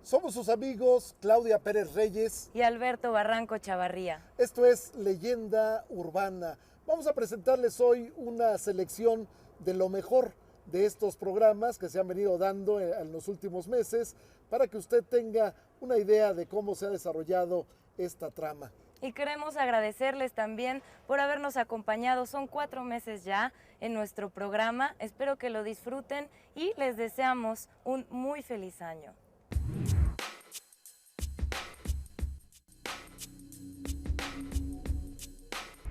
Somos sus amigos Claudia Pérez Reyes y Alberto Barranco Chavarría. Esto es Leyenda Urbana. Vamos a presentarles hoy una selección de lo mejor de estos programas que se han venido dando en los últimos meses para que usted tenga una idea de cómo se ha desarrollado esta trama. Y queremos agradecerles también por habernos acompañado. Son 4 meses ya en nuestro programa. Espero que lo disfruten y les deseamos un muy feliz año.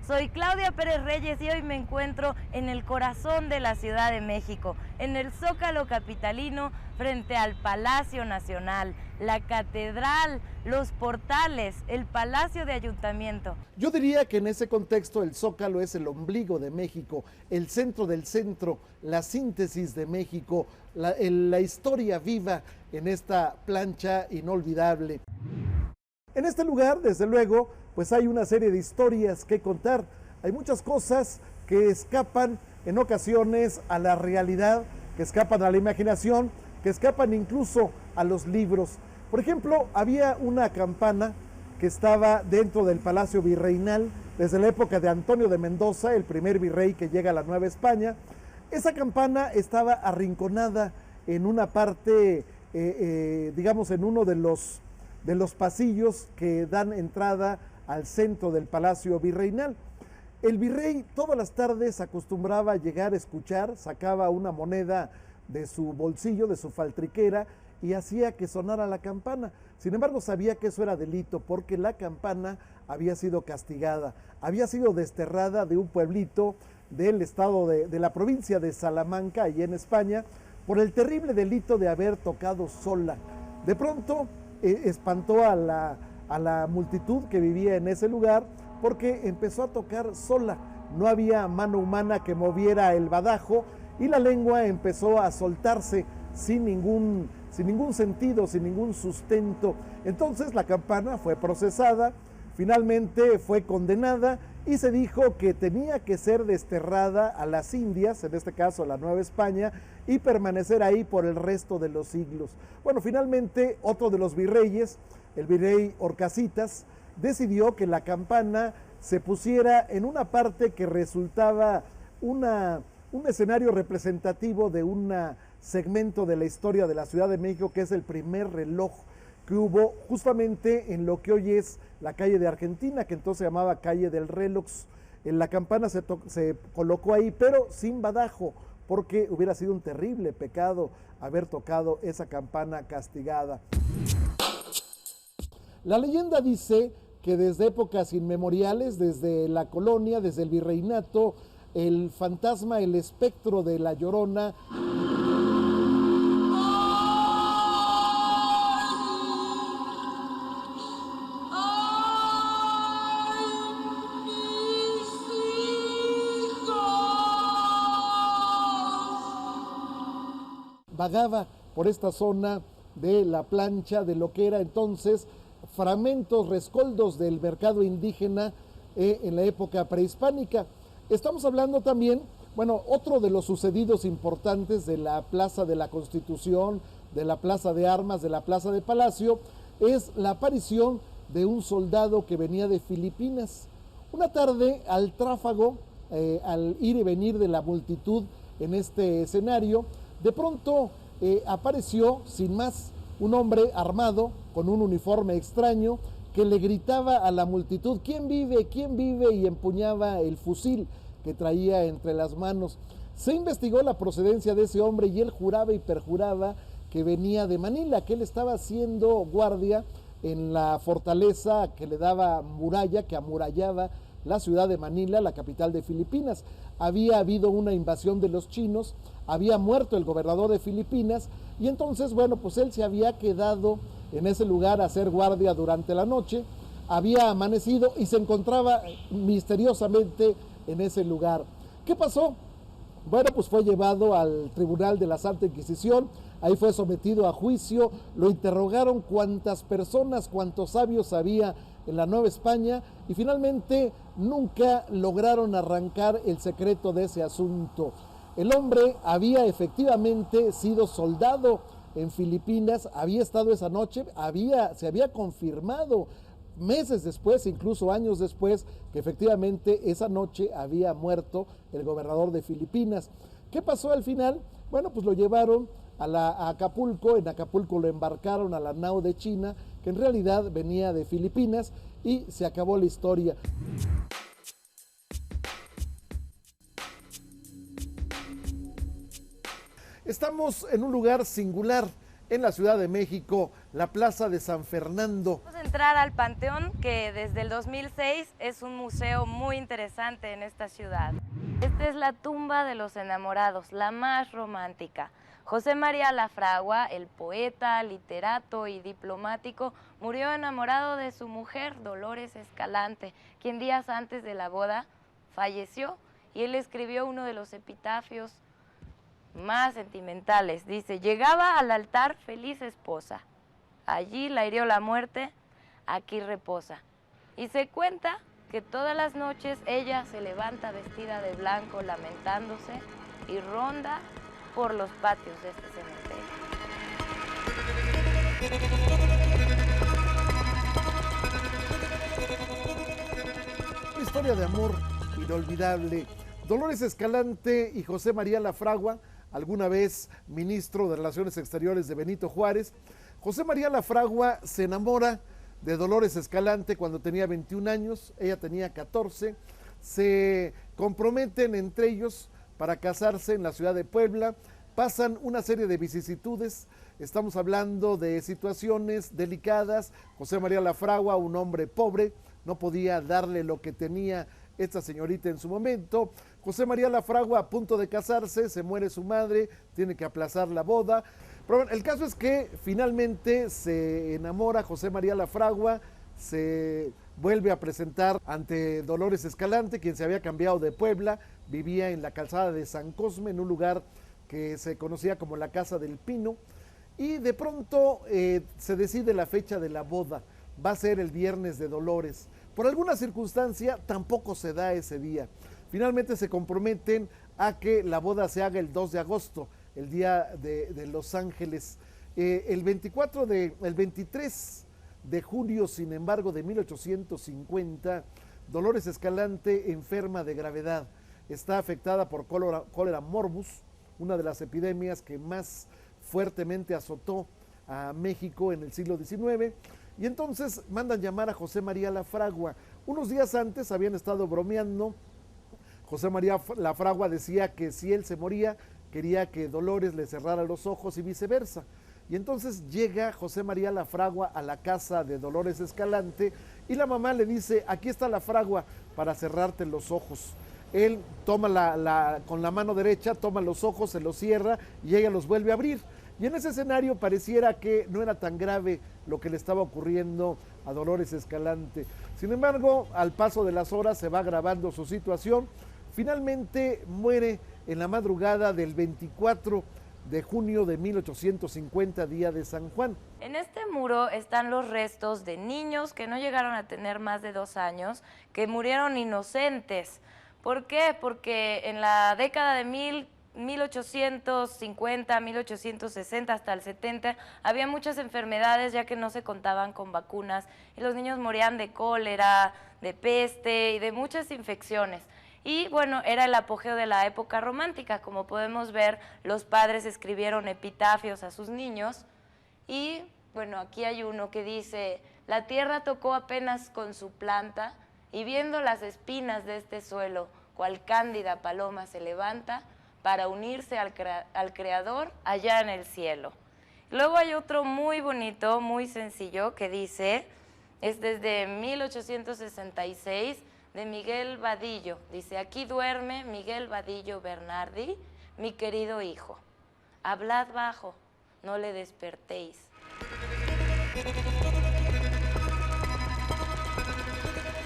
Soy Claudia Pérez Reyes y hoy me encuentro en el corazón de la Ciudad de México, en el Zócalo capitalino, frente al Palacio Nacional, la Catedral, los portales, el Palacio de Ayuntamiento. Yo diría que en ese contexto el Zócalo es el ombligo de México, el centro del centro, la síntesis de México, la historia viva en esta plancha inolvidable. En este lugar, desde luego, pues hay una serie de historias que contar. Hay muchas cosas que escapan en ocasiones a la realidad, que escapan a la imaginación, que escapan incluso a los libros. Por ejemplo, había una campana que estaba dentro del Palacio Virreinal desde la época de Antonio de Mendoza, el primer virrey que llega a la Nueva España. Esa campana estaba arrinconada en una parte, digamos, en uno de los pasillos que dan entrada al centro del Palacio Virreinal. El virrey todas las tardes acostumbraba a llegar a escuchar, sacaba una moneda de su bolsillo, de su faltriquera, y hacía que sonara la campana. Sin embargo, sabía que eso era delito porque la campana había sido castigada, había sido desterrada de un pueblito del estado de la provincia de Salamanca, allí en España, por el terrible delito de haber tocado sola. De pronto espantó a la multitud que vivía en ese lugar porque empezó a tocar sola. No había mano humana que moviera el badajo y la lengua empezó a soltarse sin ningún sentido, sin ningún sustento. Entonces la campana fue procesada, finalmente fue condenada y se dijo que tenía que ser desterrada a las Indias, en este caso a la Nueva España, y permanecer ahí por el resto de los siglos. Bueno, finalmente otro de los virreyes, el virrey Horcasitas, decidió que la campana se pusiera en una parte que resultaba un escenario representativo de un segmento de la historia de la Ciudad de México, que es el primer reloj que hubo justamente en lo que hoy es la calle de Argentina, que entonces se llamaba calle del Reloj. La campana se colocó ahí, pero sin badajo, porque hubiera sido un terrible pecado haber tocado esa campana castigada. La leyenda dice que desde épocas inmemoriales, desde la colonia, desde el virreinato, el fantasma, el espectro de la Llorona vagaba por esta zona de la plancha, de lo que era entonces fragmentos, rescoldos del mercado indígena en la época prehispánica. Estamos hablando también, bueno, otro de los sucedidos importantes de la Plaza de la Constitución, de la Plaza de Armas, de la Plaza de Palacio, es la aparición de un soldado que venía de Filipinas. Una tarde, al tráfago, al ir y venir de la multitud en este escenario, de pronto apareció, sin más, un hombre armado con un uniforme extraño que le gritaba a la multitud: ¿quién vive? ¿Quién vive? Y empuñaba el fusil que traía entre las manos. Se investigó la procedencia de ese hombre y él juraba y perjuraba que venía de Manila, que él estaba haciendo guardia en la fortaleza que le daba muralla, que amurallaba la ciudad de Manila, la capital de Filipinas. Había habido una invasión de los chinos, había muerto el gobernador de Filipinas y entonces, bueno, pues él se había quedado en ese lugar a hacer guardia durante la noche, había amanecido y se encontraba misteriosamente en ese lugar. ¿Qué pasó? Bueno, pues fue llevado al Tribunal de la Santa Inquisición, ahí fue sometido a juicio, lo interrogaron cuántas personas, cuántos sabios había en la Nueva España y finalmente nunca lograron arrancar el secreto de ese asunto. El hombre había efectivamente sido soldado en Filipinas, había estado esa noche, se había confirmado meses después, incluso años después, que efectivamente esa noche había muerto el gobernador de Filipinas. ¿Qué pasó al final? Bueno, pues lo llevaron a Acapulco, en Acapulco lo embarcaron a la nao de China, que en realidad venía de Filipinas, y se acabó la historia. Estamos en un lugar singular en la Ciudad de México, la Plaza de San Fernando. Vamos a entrar al Panteón, que desde el 2006 es un museo muy interesante en esta ciudad. Esta es la tumba de los enamorados, la más romántica. José María Lafragua, el poeta, literato y diplomático, murió enamorado de su mujer, Dolores Escalante, quien días antes de la boda falleció, y él escribió uno de los epitafios más sentimentales. Dice: llegaba al altar feliz esposa, allí la hirió la muerte, aquí reposa. Y se cuenta que todas las noches ella se levanta vestida de blanco lamentándose y ronda por los patios de este cementerio. Una historia de amor inolvidable. Dolores Escalante y José María Lafragua, alguna vez ministro de Relaciones Exteriores de Benito Juárez. José María Lafragua se enamora de Dolores Escalante cuando tenía 21 años, ella tenía 14, se comprometen entre ellos para casarse en la ciudad de Puebla, pasan una serie de vicisitudes, estamos hablando de situaciones delicadas. José María Lafragua, un hombre pobre, no podía darle lo que tenía esta señorita en su momento. José María Lafragua, a punto de casarse, se muere su madre, tiene que aplazar la boda. Pero el caso es que finalmente se enamora José María Lafragua, se vuelve a presentar ante Dolores Escalante, quien se había cambiado de Puebla, vivía en la calzada de San Cosme, en un lugar que se conocía como la Casa del Pino, y de pronto se decide la fecha de la boda, va a ser el Viernes de Dolores. Por alguna circunstancia tampoco se da ese día. Finalmente se comprometen a que la boda se haga el 2 de agosto, el día de Los Ángeles. El 23 de julio, sin embargo, de 1850, Dolores Escalante enferma de gravedad. Está afectada por cólera morbus, una de las epidemias que más fuertemente azotó a México en el siglo XIX. Y entonces mandan llamar a José María Lafragua. Unos días antes habían estado bromeando. José María Lafragua decía que si él se moría, quería que Dolores le cerrara los ojos y viceversa. Y entonces llega José María Lafragua a la casa de Dolores Escalante y la mamá le dice: aquí está Lafragua para cerrarte los ojos. Él toma con la mano derecha, toma los ojos, se los cierra y ella los vuelve a abrir. Y en ese escenario pareciera que no era tan grave lo que le estaba ocurriendo a Dolores Escalante. Sin embargo, al paso de las horas se va agravando su situación. Finalmente muere en la madrugada del 24 de junio de 1850, día de San Juan. En este muro están los restos de niños que no llegaron a tener más de 2 años, que murieron inocentes. ¿Por qué? Porque en la década de 1850, 1860 hasta el 70, había muchas enfermedades ya que no se contaban con vacunas y los niños morían de cólera, de peste y de muchas infecciones. Y bueno, era el apogeo de la época romántica. Como podemos ver, los padres escribieron epitafios a sus niños y bueno, aquí hay uno que dice: la tierra tocó apenas con su planta y viendo las espinas de este suelo, cual cándida paloma se levanta para unirse al Creador allá en el cielo. Luego hay otro muy bonito, muy sencillo, que dice, es desde 1866, de Miguel Vadillo. Dice: aquí duerme Miguel Vadillo Bernardi, mi querido hijo. Hablad bajo, no le despertéis.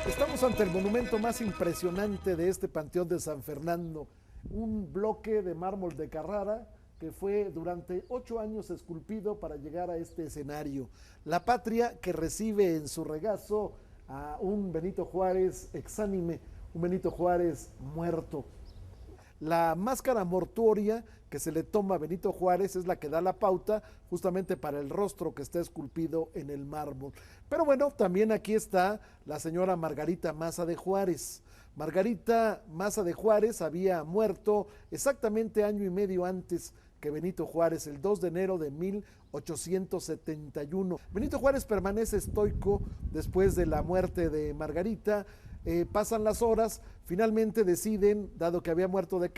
Estamos ante el monumento más impresionante de este Panteón de San Fernando, un bloque de mármol de Carrara que fue durante 8 años esculpido para llegar a este escenario. La patria que recibe en su regazo a un Benito Juárez exánime, un Benito Juárez muerto. La máscara mortuoria que se le toma a Benito Juárez es la que da la pauta justamente para el rostro que está esculpido en el mármol. Pero bueno, también aquí está la señora Margarita Maza de Juárez. Margarita Maza de Juárez había muerto exactamente año y medio antes que Benito Juárez, el 2 de enero de 1871. Benito Juárez permanece estoico después de la muerte de Margarita. Pasan las horas, finalmente deciden, dado que había muerto de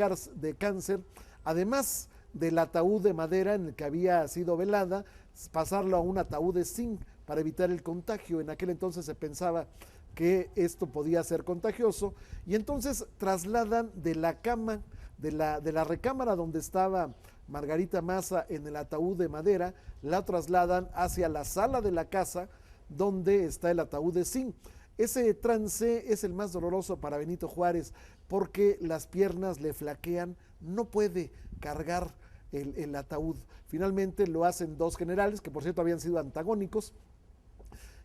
cáncer, además del ataúd de madera en el que había sido velada, pasarlo a un ataúd de zinc para evitar el contagio. En aquel entonces se pensaba que esto podía ser contagioso, y entonces trasladan de la cama, de la recámara donde estaba Margarita Maza en el ataúd de madera, la trasladan hacia la sala de la casa donde está el ataúd de zinc. Ese trance es el más doloroso para Benito Juárez porque las piernas le flaquean, no puede cargar el ataúd. Finalmente lo hacen dos generales, que por cierto habían sido antagónicos,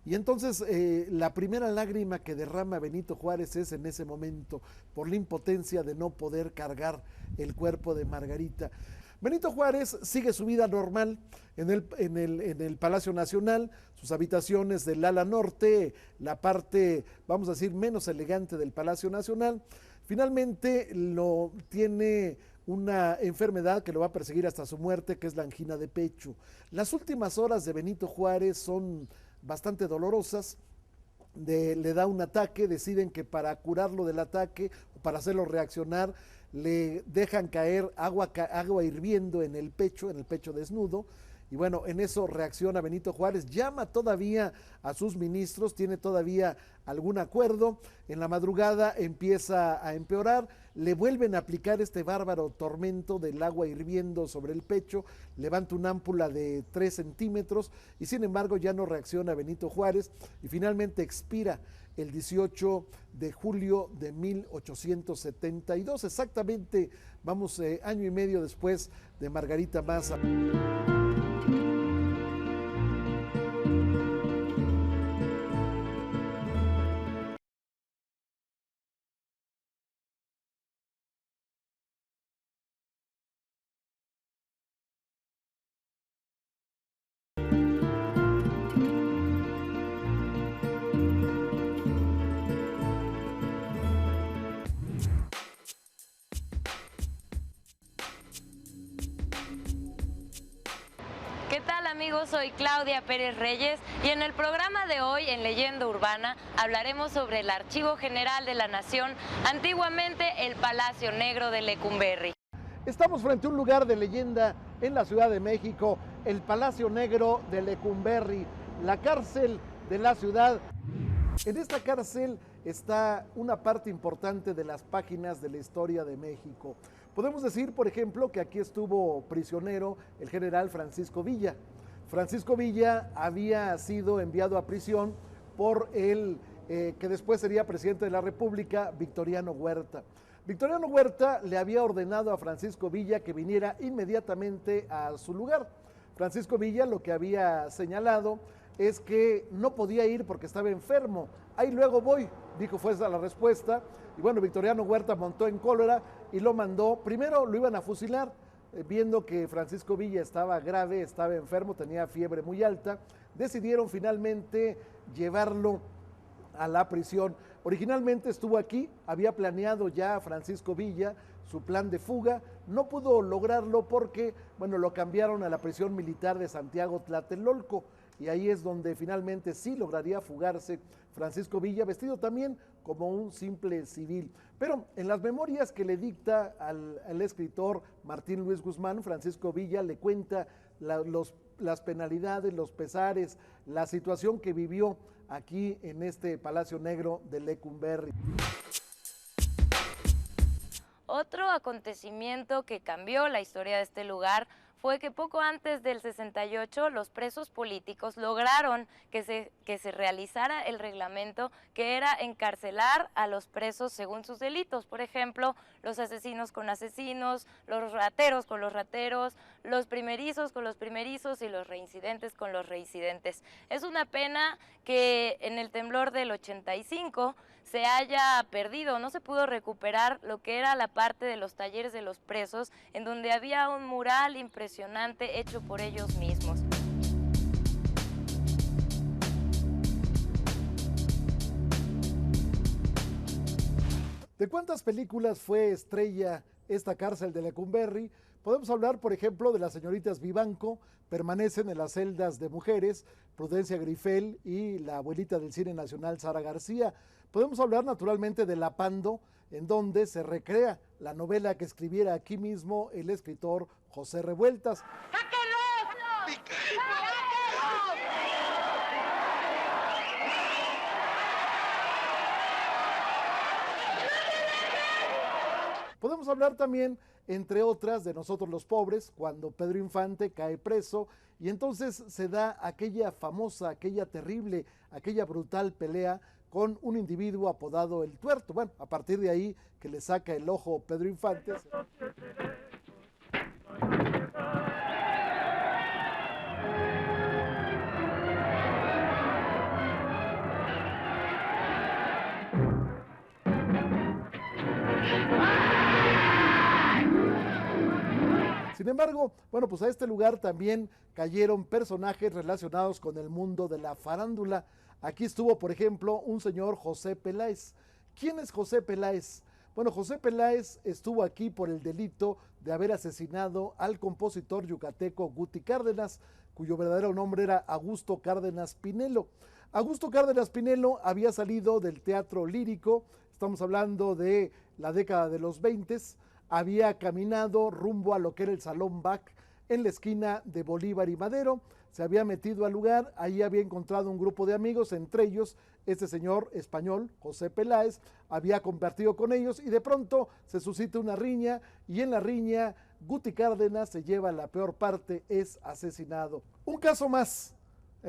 y entonces la primera lágrima que derrama Benito Juárez es en ese momento, por la impotencia de no poder cargar el cuerpo de Margarita. Benito Juárez sigue su vida normal en el Palacio Nacional, sus habitaciones del ala norte, la parte, vamos a decir, menos elegante del Palacio Nacional. Finalmente lo tiene una enfermedad que lo va a perseguir hasta su muerte, que es la angina de pecho. Las últimas horas de Benito Juárez son bastante dolorosas. Le da un ataque, deciden que para curarlo del ataque, o para hacerlo reaccionar, le dejan caer agua hirviendo en el pecho desnudo, y bueno, en eso reacciona Benito Juárez, llama todavía a sus ministros, tiene todavía algún acuerdo, en la madrugada empieza a empeorar, le vuelven a aplicar este bárbaro tormento del agua hirviendo sobre el pecho, levanta una ámpula de 3 centímetros, y sin embargo ya no reacciona Benito Juárez, y finalmente expira el 18 de julio de 1872, exactamente, vamos, año y medio después de Margarita Maza. ¿Qué tal, amigos? Soy Claudia Pérez Reyes y en el programa de hoy, en Leyenda Urbana, hablaremos sobre el Archivo General de la Nación, antiguamente el Palacio Negro de Lecumberri. Estamos frente a un lugar de leyenda en la Ciudad de México, el Palacio Negro de Lecumberri, la cárcel de la ciudad. En esta cárcel está una parte importante de las páginas de la historia de México. Podemos decir, por ejemplo, que aquí estuvo prisionero el general Francisco Villa. Francisco Villa había sido enviado a prisión por el que después sería presidente de la República, Victoriano Huerta. Victoriano Huerta le había ordenado a Francisco Villa que viniera inmediatamente a su lugar. Francisco Villa lo que había señalado es que no podía ir porque estaba enfermo. Ahí luego voy, dijo, fue esa la respuesta. Y bueno, Victoriano Huerta montó en cólera y lo mandó. Primero lo iban a fusilar, viendo que Francisco Villa estaba grave, estaba enfermo, tenía fiebre muy alta. Decidieron finalmente llevarlo a la prisión. Originalmente estuvo aquí, había planeado ya Francisco Villa su plan de fuga, no pudo lograrlo porque, bueno, lo cambiaron a la prisión militar de Santiago Tlatelolco, y ahí es donde finalmente sí lograría fugarse Francisco Villa, vestido también como un simple civil. Pero en las memorias que le dicta al escritor Martín Luis Guzmán, Francisco Villa le cuenta las penalidades, los pesares, la situación que vivió aquí en este Palacio Negro de Lecumberri. Otro acontecimiento que cambió la historia de este lugar fue que poco antes del 68 los presos políticos lograron que se realizara el reglamento que era encarcelar a los presos según sus delitos. Por ejemplo, los asesinos con asesinos, los rateros con los rateros, los primerizos con los primerizos y los reincidentes con los reincidentes. Es una pena que en el temblor del 85 se haya perdido, no se pudo recuperar lo que era la parte de los talleres de los presos, en donde había un mural impresionante hecho por ellos mismos. ¿De cuántas películas fue estrella esta cárcel de Lecumberri? Podemos hablar, por ejemplo, de las señoritas Vivanco, permanecen en las celdas de mujeres, Prudencia Grifel y la abuelita del cine nacional, Sara García. Podemos hablar naturalmente de La Pando, en donde se recrea la novela que escribiera aquí mismo el escritor José Revueltas. ¡Sáquenlos! Podemos hablar también, entre otras, de Nosotros los Pobres, cuando Pedro Infante cae preso y entonces se da aquella famosa, aquella terrible, aquella brutal pelea con un individuo apodado El Tuerto. Bueno, a partir de ahí que le saca el ojo Pedro Infante. Sin embargo, bueno, pues a este lugar también cayeron personajes relacionados con el mundo de la farándula. Aquí estuvo, por ejemplo, un señor José Peláez. ¿Quién es José Peláez? Bueno, José Peláez estuvo aquí por el delito de haber asesinado al compositor yucateco Guti Cárdenas, cuyo verdadero nombre era Augusto Cárdenas Pinelo. Augusto Cárdenas Pinelo había salido del teatro lírico, estamos hablando de la década de los 20, había caminado rumbo a lo que era el Salón Bach en la esquina de Bolívar y Madero, se había metido al lugar, ahí había encontrado un grupo de amigos, entre ellos este señor español, José Peláez, había compartido con ellos y de pronto se suscita una riña y en la riña Guti Cárdenas se lleva la peor parte, es asesinado. Un caso más,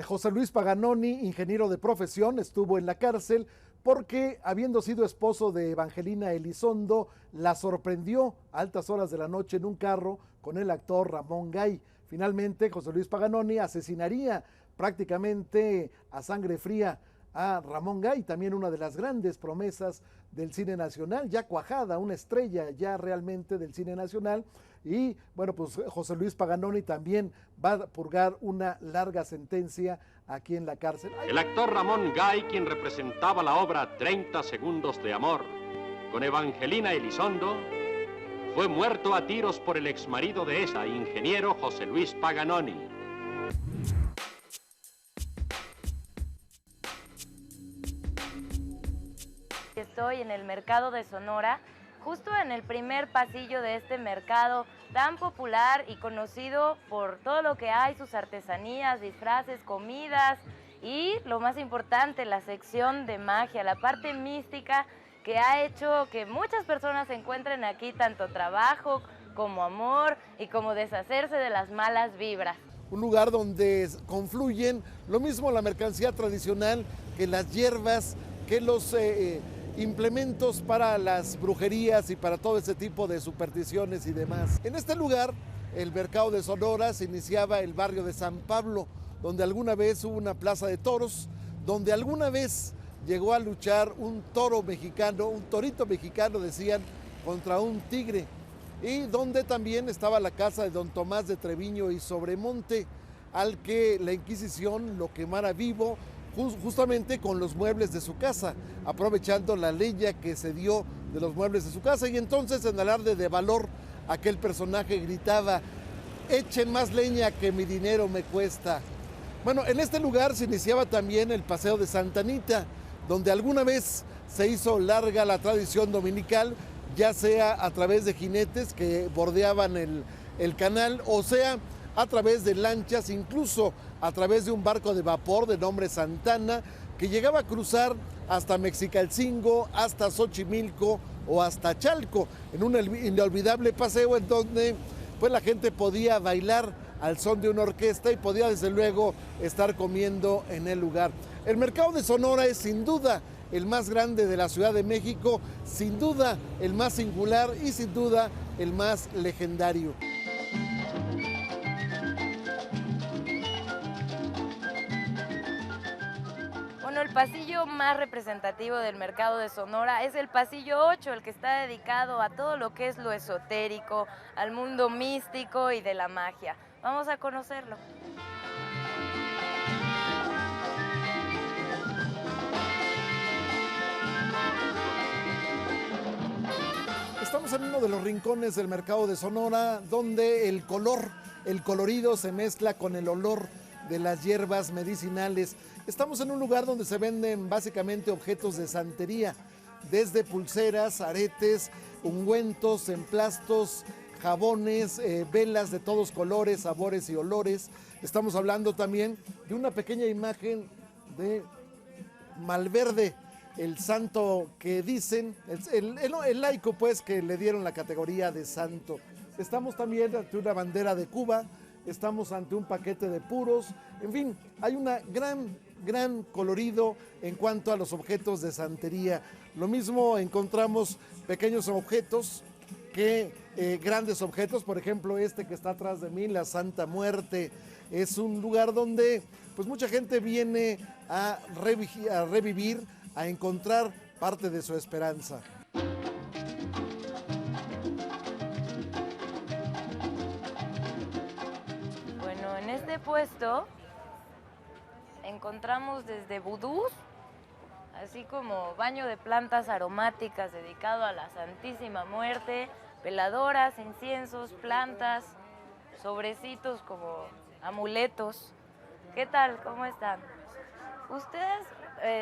José Luis Paganoni, ingeniero de profesión, estuvo en la cárcel porque habiendo sido esposo de Evangelina Elizondo, la sorprendió a altas horas de la noche en un carro con el actor Ramón Gay. Finalmente, José Luis Paganoni asesinaría prácticamente a sangre fría a Ramón Gay, también una de las grandes promesas del cine nacional, ya cuajada, una estrella ya realmente del cine nacional. Y bueno, pues José Luis Paganoni también va a purgar una larga sentencia aquí en la cárcel. El actor Ramón Gay, quien representaba la obra 30 segundos de amor con Evangelina Elizondo, fue muerto a tiros por el exmarido de esa, ingeniero José Luis Paganoni. Estoy en el mercado de Sonora, justo en el primer pasillo de este mercado tan popular y conocido por todo lo que hay, sus artesanías, disfraces, comidas y lo más importante, la sección de magia, la parte mística que ha hecho que muchas personas encuentren aquí tanto trabajo como amor y como deshacerse de las malas vibras. Un lugar donde confluyen lo mismo la mercancía tradicional que las hierbas, que los implementos para las brujerías y para todo ese tipo de supersticiones y demás. En este lugar, el mercado de Sonora, se iniciaba el barrio de San Pablo, donde alguna vez hubo una plaza de toros, donde alguna vez llegó a luchar un toro mexicano, un torito mexicano, decían, contra un tigre, y donde también estaba la casa de don Tomás de Treviño y Sobremonte, al que la Inquisición lo quemara vivo, justamente con los muebles de su casa, aprovechando la leña que se dio de los muebles de su casa. Y entonces, en alarde de valor, aquel personaje gritaba: echen más leña que mi dinero me cuesta. Bueno, en este lugar se iniciaba también el Paseo de Santa Anita, donde alguna vez se hizo larga la tradición dominical, ya sea a través de jinetes que bordeaban el canal, o sea, a través de lanchas, incluso a través de un barco de vapor de nombre Santana, que llegaba a cruzar hasta Mexicalcingo, hasta Xochimilco o hasta Chalco, en un inolvidable paseo en donde pues la gente podía bailar al son de una orquesta y podía desde luego estar comiendo en el lugar. El mercado de Sonora es sin duda el más grande de la Ciudad de México, sin duda el más singular y sin duda el más legendario. Bueno, el pasillo más representativo del mercado de Sonora es el pasillo 8, el que está dedicado a todo lo que es lo esotérico, al mundo místico y de la magia. Vamos a conocerlo. Estamos en uno de los rincones del mercado de Sonora, donde el colorido se mezcla con el olor de las hierbas medicinales. Estamos en un lugar donde se venden básicamente objetos de santería, desde pulseras, aretes, ungüentos, emplastos, jabones, velas de todos colores, sabores y olores. Estamos hablando también de una pequeña imagen de Malverde, el santo que dicen, el laico pues que le dieron la categoría de santo. Estamos también ante una bandera de Cuba, estamos ante un paquete de puros, en fin, hay una gran colorido en cuanto a los objetos de santería. Lo mismo encontramos pequeños objetos que grandes objetos, por ejemplo este que está atrás de mí, la Santa Muerte. Es un lugar donde pues mucha gente viene a revivir, a encontrar parte de su esperanza. Bueno, en este puesto encontramos desde vudús, así como baño de plantas aromáticas dedicado a la Santísima Muerte, veladoras, inciensos, plantas, sobrecitos como amuletos. ¿Qué tal? ¿Cómo están? ¿Ustedes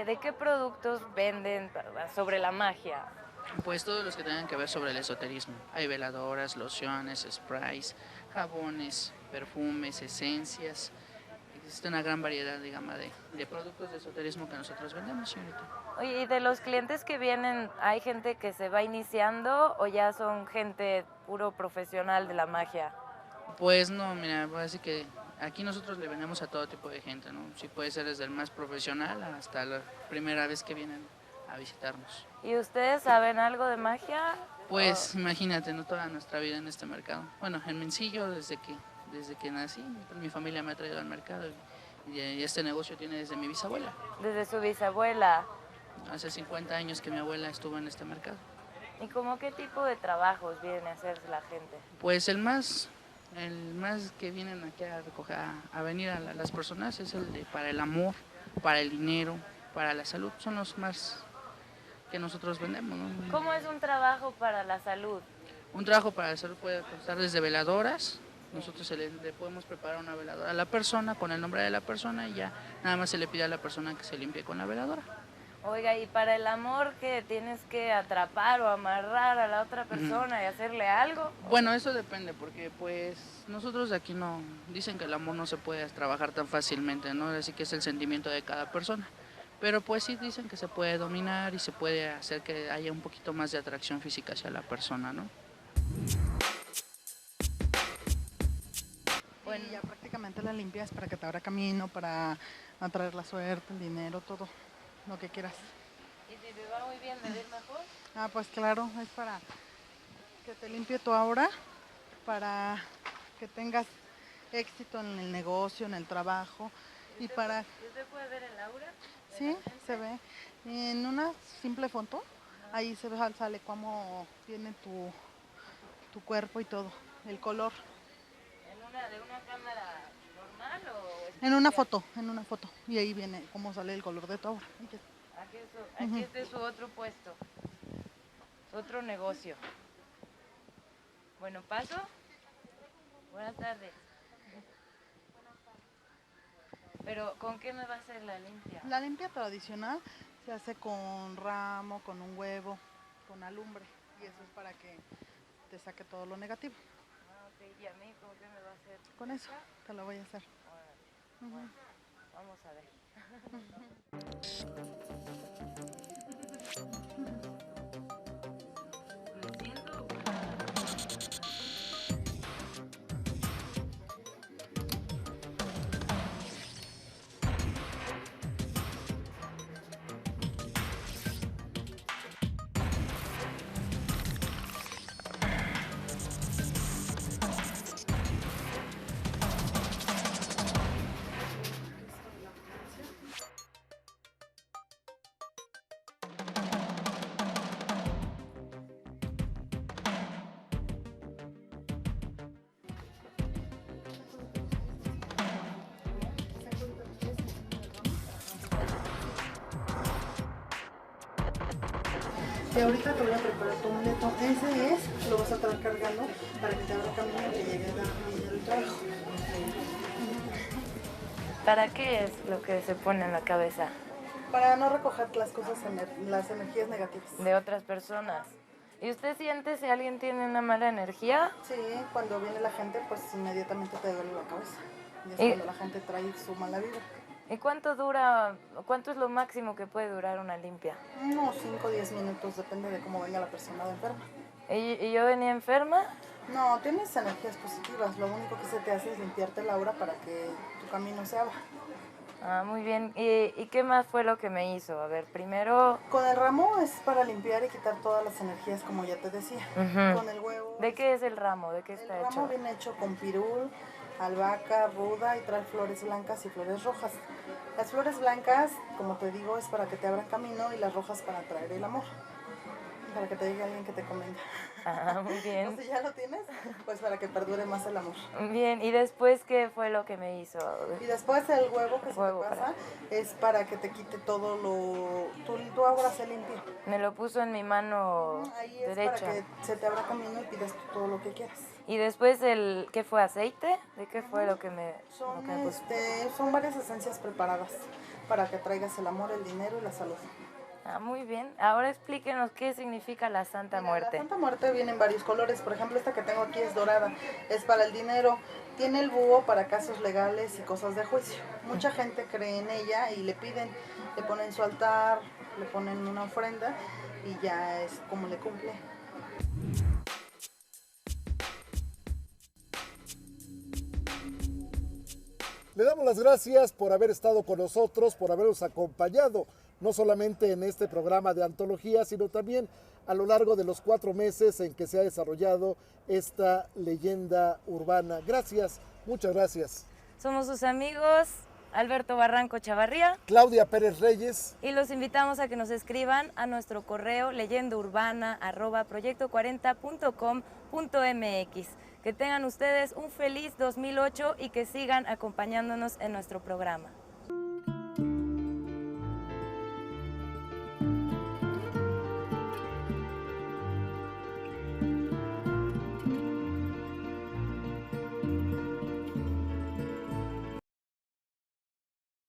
de qué productos venden sobre la magia? Pues todos los que tengan que ver sobre el esoterismo. Hay veladoras, lociones, sprays, jabones, perfumes, esencias. Existe una gran variedad, digamos, de productos de esoterismo que nosotros vendemos, señorita. Oye, ¿y de los clientes que vienen, hay gente que se va iniciando o ya son gente puro profesional de la magia? Pues no, mira, así que aquí nosotros le vendemos a todo tipo de gente, ¿no? Sí, puede ser desde el más profesional hasta la primera vez que vienen a visitarnos. ¿Y ustedes saben algo de magia? Pues imagínate, ¿no? Toda nuestra vida en este mercado. Bueno, en Mencillo, desde que nací, pues, mi familia me ha traído al mercado y este negocio tiene desde mi bisabuela. Desde su bisabuela. Hace 50 años que mi abuela estuvo en este mercado. ¿Y cómo qué tipo de trabajos viene a hacer la gente? Pues el más que vienen aquí a recoger, a venir a las personas es el de para el amor, para el dinero, para la salud. Son los más que nosotros vendemos, ¿no? ¿Cómo es un trabajo para la salud? Un trabajo para la salud puede costar desde veladoras. Nosotros le podemos preparar una veladora a la persona con el nombre de la persona y ya nada más se le pide a la persona que se limpie con la veladora. Oiga, ¿y para el amor qué? ¿Tienes que atrapar o amarrar a la otra persona y hacerle algo? Bueno, eso depende porque pues nosotros de aquí no, dicen que el amor no se puede trabajar tan fácilmente, ¿no? Así que es el sentimiento de cada persona. Pero pues sí dicen que se puede dominar y se puede hacer que haya un poquito más de atracción física hacia la persona, ¿no? Bueno, ya prácticamente la limpias para que te abra camino, para atraer la suerte, el dinero, todo lo que quieras. ¿Y si te va muy bien, me ves mejor? Ah, pues claro, es para que te limpie tu aura, para que tengas éxito en el negocio, en el trabajo y para... ¿Usted puede ver el aura? Sí, se ve. En una simple foto, ahí se ve, sale cómo tiene tu cuerpo y todo, el color. ¿De una cámara normal o...? En una foto. Y ahí viene cómo sale el color de tu aura. Aquí este es su otro puesto, su otro negocio. Bueno, ¿paso? Buenas tardes. Pero, ¿con qué me va a hacer la limpia? La limpia tradicional se hace con ramo, con un huevo, con alumbre. Y eso es para que te saque todo lo negativo. Ah, ok. ¿Y a mí con qué me va a hacer? Con eso te lo voy a hacer. Bueno, vamos a ver. Sí, ahorita te voy a preparar tu amuleto. Ese es, lo vas a estar cargando para que te abra camino y que llegue a el trabajo. ¿Para qué es lo que se pone en la cabeza Para no recoger las cosas, las energías negativas. de otras personas? ¿Y usted siente si alguien tiene una mala energía? Sí, cuando viene la gente, pues inmediatamente te duele la cabeza. Y es cuando la gente trae su mala vida. ¿Y cuánto dura, cuánto es lo máximo que puede durar una limpia? Unos 5 o 10 minutos, depende de cómo venga la persona de enferma. ¿Y yo venía enferma? No, tienes energías positivas. Lo único que se te hace es limpiarte la aura para que tu camino se abra. Ah, muy bien. ¿Y qué más fue lo que me hizo? A ver, primero... Con el ramo es para limpiar y quitar todas las energías, como ya te decía. Ujú. Con el huevo... ¿De qué es el ramo? ¿De qué está El hecho? ramo viene hecho con pirul, albahaca, ruda y trae flores blancas y flores rojas. Las flores blancas, como te digo, es para que te abran camino y las rojas para traer el amor. Para que te llegue alguien que te convenga. Ah, muy bien. O si ya lo tienes, pues para que perdure más el amor. Bien, ¿y después qué fue lo que me hizo? Y después el huevo que Huevo, se te pasa es para que te quite todo lo... Tu aura se limpia. Me lo puso en mi mano Ahí es derecha. para que se te abra camino y pidas todo lo que quieras. ¿Y después qué fue, aceite? ¿De qué fue lo que me puso? Son varias esencias preparadas para que traigas el amor, el dinero y la salud. Ah, muy bien. Ahora explíquenos qué significa la Santa Mira, Muerte. La Santa Muerte viene en varios colores. Por ejemplo, esta que tengo aquí es dorada. Es para el dinero. Tiene el búho para casos legales y cosas de juicio. Mucha gente cree en ella y le piden, le ponen su altar, le ponen una ofrenda y ya es como le cumple. Le damos las gracias por haber estado con nosotros, por habernos acompañado, no solamente en este programa de antología, sino también a lo largo de los 4 meses en que se ha desarrollado esta leyenda urbana. Gracias, muchas gracias. Somos sus amigos Alberto Barranco Chavarría, Claudia Pérez Reyes. y los invitamos a que nos escriban a nuestro correo leyendaurbana@proyecto40.com.mx. Que tengan ustedes un feliz 2008 y que sigan acompañándonos en nuestro programa.